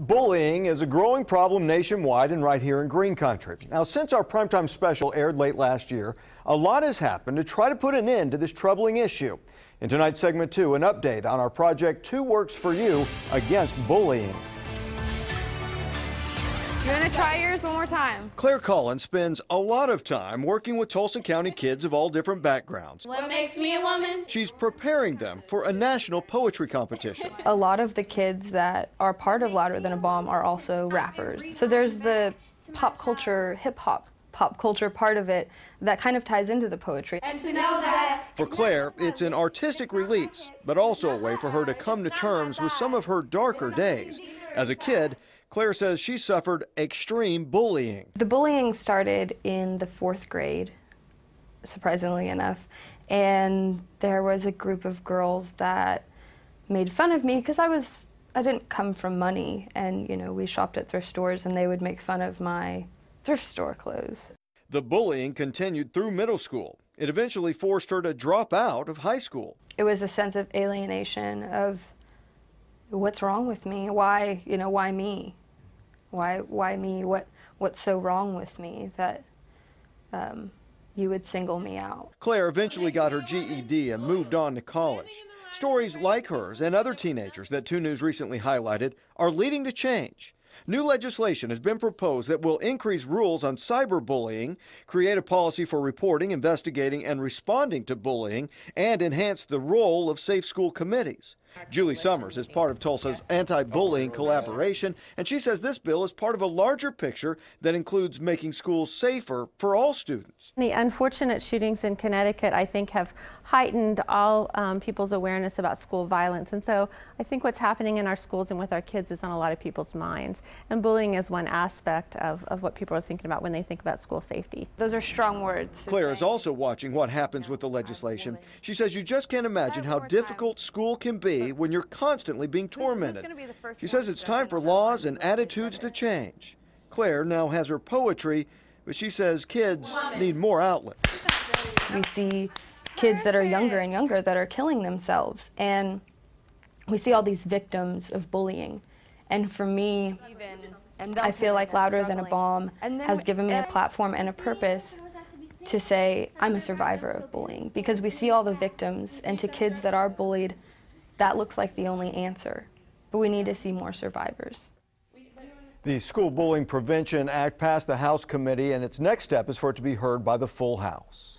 Bullying is a growing problem nationwide and right here in Green Country. Now, since our primetime special aired late last year, a lot has happened to try to put an end to this troubling issue. In tonight's segment 2, an update on our project 2 Works for You against bullying. You're going to try yours one more time. Claire Collins spends a lot of time working with Tulsa County kids of all different backgrounds. What makes me a woman? She's preparing them for a national poetry competition. A lot of the kids that are part of Louder Than a Bomb are also rappers. So there's the pop culture, hip-hop pop culture part of it that kind of ties into the poetry. And to know that For Claire, it's an artistic release, but also a way for her to come to terms with some of her darker days. As a kid, Claire says she suffered extreme bullying. The bullying started in the 4th grade, surprisingly enough, and there was a group of girls that made fun of me because I didn't come from money, and we shopped at thrift stores and they would make fun of my thrift store clothes. The bullying continued through middle school. It eventually forced her to drop out of high school. It was a sense of alienation of what's wrong with me? Why me? Why me? What's so wrong with me that you would single me out? Claire eventually got her GED and moved on to college. Stories like hers and other teenagers that 2 News recently highlighted are leading to change. New legislation has been proposed that will increase rules on cyberbullying, create a policy for reporting, investigating, and responding to bullying, and enhance the role of safe school committees. Julie Summers is part of Tulsa's anti-bullying collaboration, and she says this bill is part of a larger picture that includes making schools safer for all students. The unfortunate shootings in Connecticut, I think, have heightened all people's awareness about school violence. And so I think what's happening in our schools and with our kids is on a lot of people's minds. And bullying is one aspect of what people are thinking about when they think about school safety. Those are strong words. Claire is also watching what happens with the legislation. She says you just can't imagine how difficult school can be when you're constantly being tormented. She says it's time for laws and attitudes to change. Claire now has her poetry, but she says kids need more outlets. We see kids that are younger and younger that are killing themselves, and we see all these victims of bullying. And for me, I feel like Louder Than a Bomb has given me a platform and a purpose to say I'm a survivor of bullying, because we see all the victims, and to kids that are bullied, that looks like the only answer. But we need to see more survivors. The School Bullying Prevention Act passed the House committee, and its next step is for it to be heard by the full House.